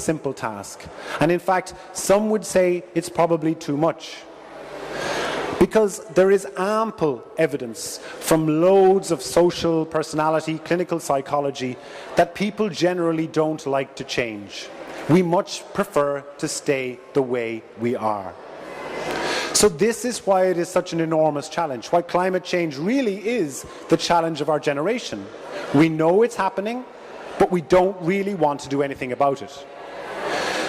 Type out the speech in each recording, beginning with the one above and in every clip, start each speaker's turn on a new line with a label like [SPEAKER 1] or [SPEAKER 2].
[SPEAKER 1] simple task. And in fact, some would say it's probably too much. Because there is ample evidence from loads of social personality, clinical psychology, that people generally don't like to change. We much prefer to stay the way we are. So this is why it is such an enormous challenge, why climate change really is the challenge of our generation. We know it's happening, but we don't really want to do anything about it.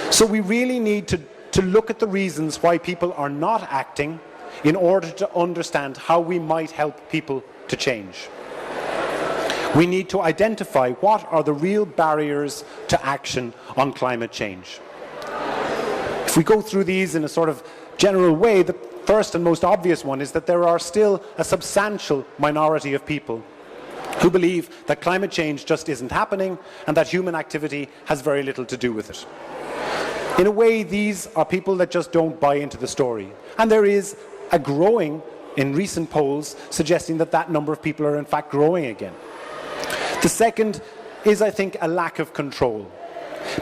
[SPEAKER 1] So we really need to look at the reasons why people are not acting in order to understand how we might help people to change. We need to identify what are the real barriers to action on climate change. If we go through these in a sort of general way, the first and most obvious one is that there are still a substantial minority of people who believe that climate change just isn't happening and that human activity has very little to do with it. In a way, these are people that just don't buy into the story. And there is a growing, in recent polls, suggesting that that number of people are in fact growing again. The second is, I think, a lack of control.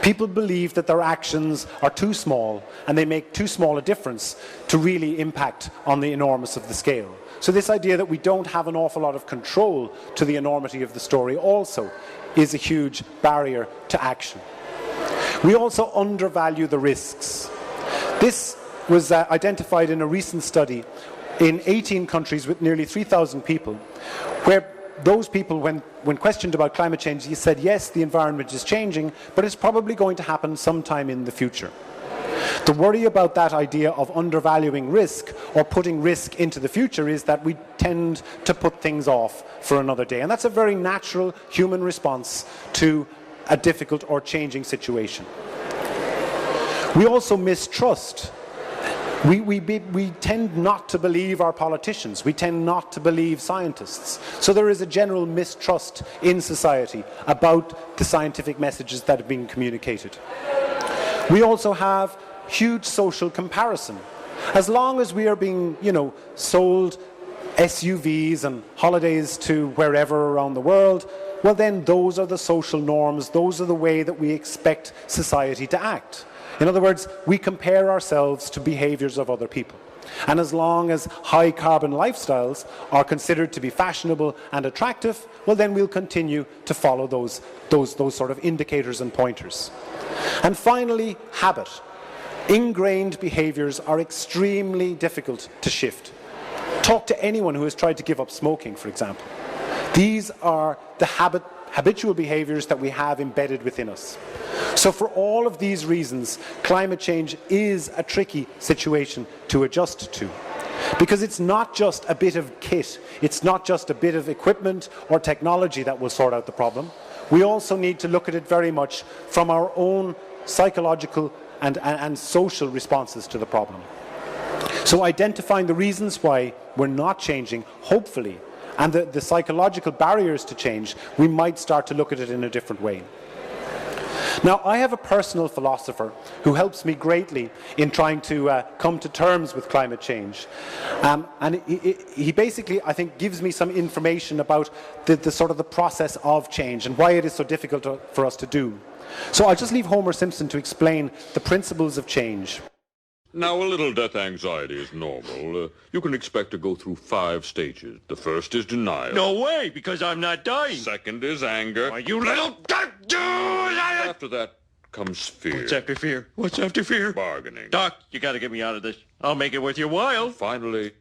[SPEAKER 1] People believe that their actions are too small and they make too small a difference to really impact on the enormous of the scale. So this idea that we don't have an awful lot of control to the enormity of the story also is a huge barrier to action. We also undervalue the risks. This was identified in a recent study in 18 countries with nearly 3,000 people, where those people, when questioned about climate change, he said, yes, the environment is changing, but it's probably going to happen sometime in the future. The worry about that idea of undervaluing risk or putting risk into the future is that we tend to put things off for another day. And that's a very natural human response to a difficult or changing situation. We also mistrust. We tend not to believe our politicians. We tend not to believe scientists. So there is a general mistrust in society about the scientific messages that are being communicated. We also have huge social comparison. As long as we are being, sold SUVs and holidays to wherever around the world, well then those are the social norms, those are the way that we expect society to act. In other words, we compare ourselves to behaviours of other people. And as long as high carbon lifestyles are considered to be fashionable and attractive, well then we'll continue to follow those sort of indicators and pointers. And finally, habit. Ingrained behaviours are extremely difficult to shift. Talk to anyone who has tried to give up smoking, for example. These are the habitual behaviours that we have embedded within us. So for all of these reasons, climate change is a tricky situation to adjust to. Because it's not just a bit of kit, it's not just a bit of equipment or technology that will sort out the problem. We also need to look at it very much from our own psychological and social responses to the problem. So identifying the reasons why we're not changing, hopefully, and the psychological barriers to change, we might start to look at it in a different way. Now, I have a personal philosopher who helps me greatly in trying to come to terms with climate change. And he basically, I think, gives me some information about the sort of the process of change and why it is so difficult for us to do. So I'll just leave Homer Simpson to explain the principles of change.
[SPEAKER 2] Now, a little death anxiety is normal. You can expect to go through 5 stages. The first is denial.
[SPEAKER 3] No way, because I'm not dying.
[SPEAKER 2] Second is anger.
[SPEAKER 3] Why, you little...
[SPEAKER 2] After that comes fear.
[SPEAKER 3] What's after fear? What's after fear?
[SPEAKER 2] Bargaining.
[SPEAKER 3] Doc, you gotta get me out of this. I'll make it worth your while.
[SPEAKER 2] Finally,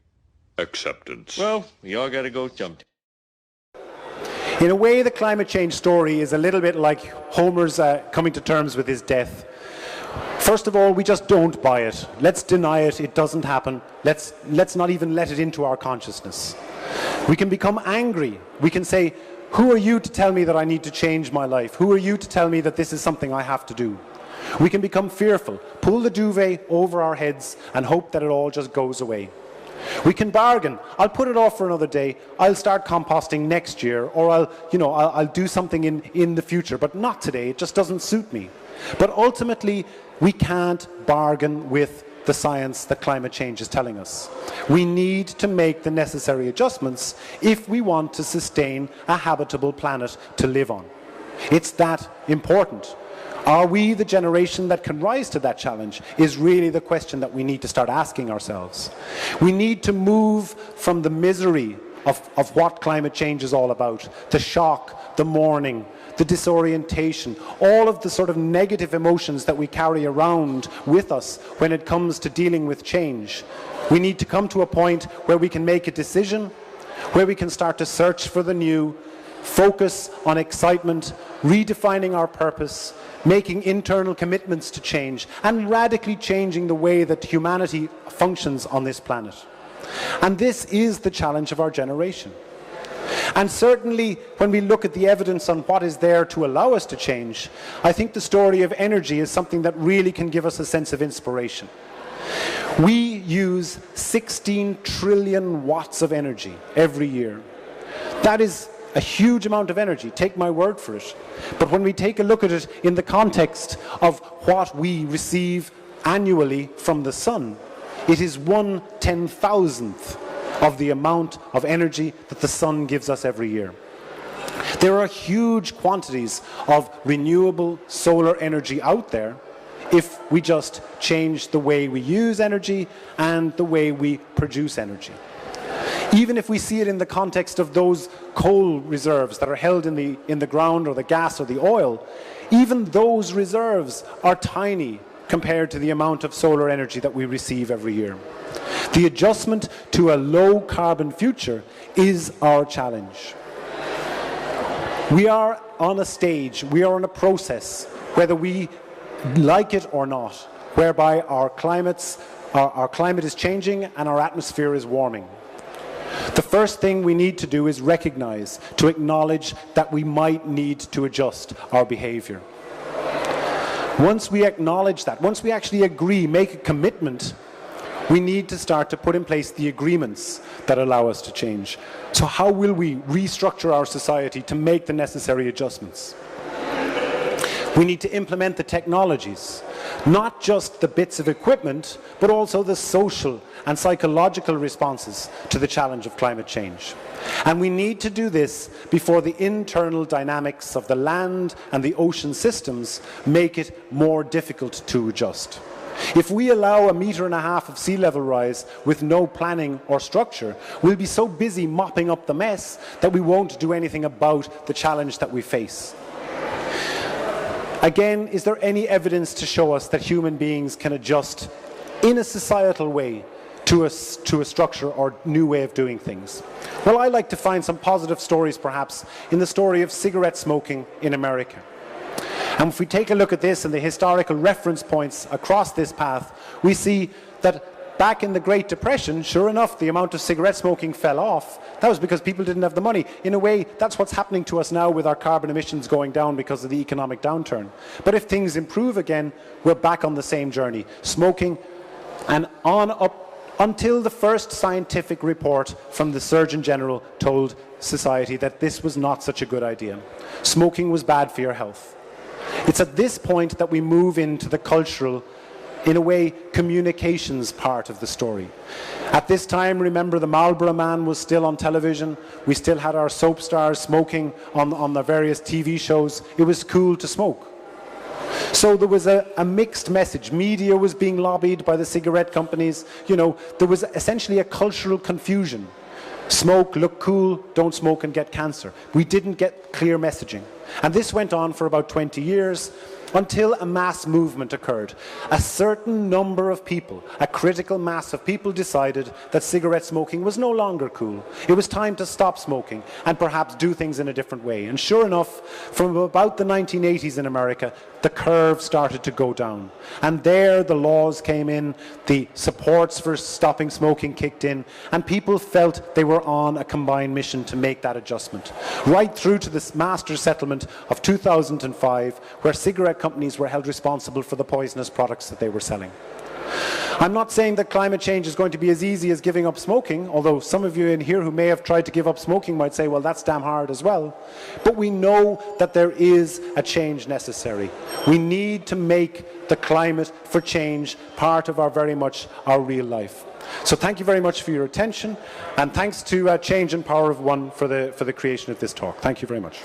[SPEAKER 2] acceptance.
[SPEAKER 3] Well, we all gotta go sometime.
[SPEAKER 1] In a way, the climate change story is a little bit like Homer's coming to terms with his death. First of all, we just don't buy it. Let's deny it. It doesn't happen. Let's not even let it into our consciousness. We can become angry. We can say, who are you to tell me that I need to change my life? Who are you to tell me that this is something I have to do? We can become fearful, pull the duvet over our heads and hope that it all just goes away. We can bargain. I'll put it off for another day. I'll start composting next year, or I'll do something in the future, but not today. It just doesn't suit me. But ultimately, we can't bargain with the science that climate change is telling us. We need to make the necessary adjustments if we want to sustain a habitable planet to live on. It's that important. Are we the generation that can rise to that challenge is really the question that we need to start asking ourselves. We need to move from the misery of what climate change is all about, the shock, the mourning, the disorientation, all of the sort of negative emotions that we carry around with us when it comes to dealing with change. We need to come to a point where we can make a decision, where we can start to search for the new, focus on excitement, redefining our purpose, making internal commitments to change, and radically changing the way that humanity functions on this planet. And this is the challenge of our generation. And certainly, when we look at the evidence on what is there to allow us to change, I think the story of energy is something that really can give us a sense of inspiration. We use 16 trillion watts of energy every year. That is a huge amount of energy, take my word for it. But when we take a look at it in the context of what we receive annually from the sun, it is 1/10,000th of the amount of energy that the sun gives us every year. There are huge quantities of renewable solar energy out there if we just change the way we use energy and the way we produce energy. Even if we see it in the context of those coal reserves that are held in the ground, or the gas or the oil, even those reserves are tiny compared to the amount of solar energy that we receive every year. The adjustment to a low carbon future is our challenge. We are on a stage, we are on a process, whether we like it or not, whereby our climate is changing and our atmosphere is warming. The first thing we need to do is recognize, to acknowledge that we might need to adjust our behavior. Once we acknowledge that, once we actually agree, make a commitment, we need to start to put in place the agreements that allow us to change. So how will we restructure our society to make the necessary adjustments? We need to implement the technologies, not just the bits of equipment, but also the social and psychological responses to the challenge of climate change. And we need to do this before the internal dynamics of the land and the ocean systems make it more difficult to adjust. If we allow 1.5 meters of sea level rise with no planning or structure, we'll be so busy mopping up the mess that we won't do anything about the challenge that we face. Again, is there any evidence to show us that human beings can adjust in a societal way to a structure or new way of doing things? Well, I like to find some positive stories, perhaps, in the story of cigarette smoking in America. And if we take a look at this and the historical reference points across this path, we see that back in the Great Depression, sure enough, the amount of cigarette smoking fell off. That was because people didn't have the money. In a way, that's what's happening to us now with our carbon emissions going down because of the economic downturn. But if things improve again, we're back on the same journey. Smoking, and on up until the first scientific report from the Surgeon General told society that this was not such a good idea. Smoking was bad for your health. It's at this point that we move into the cultural, in a way, communications part of the story. At this time, remember, the Marlboro Man was still on television. We still had our soap stars smoking on the various TV shows. It was cool to smoke. So there was a mixed message. Media was being lobbied by the cigarette companies. You know, there was essentially a cultural confusion. Smoke, look cool, don't smoke and get cancer. We didn't get clear messaging. And this went on for about 20 years until a mass movement occurred. A certain number of people, a critical mass of people, decided that cigarette smoking was no longer cool. It was time to stop smoking and perhaps do things in a different way. And sure enough, from about the 1980s in America, the curve started to go down. And there the laws came in, the supports for stopping smoking kicked in, and people felt they were on a combined mission to make that adjustment. Right through to this master settlement of 2005, where cigarette companies were held responsible for the poisonous products that they were selling. I'm not saying that climate change is going to be as easy as giving up smoking, although some of you in here who may have tried to give up smoking might say, well, that's damn hard as well. But we know that there is a change necessary. We need to make the climate for change part of very much our real life. So thank you very much for your attention, and thanks to Change and Power of One for the creation of this talk. Thank you very much.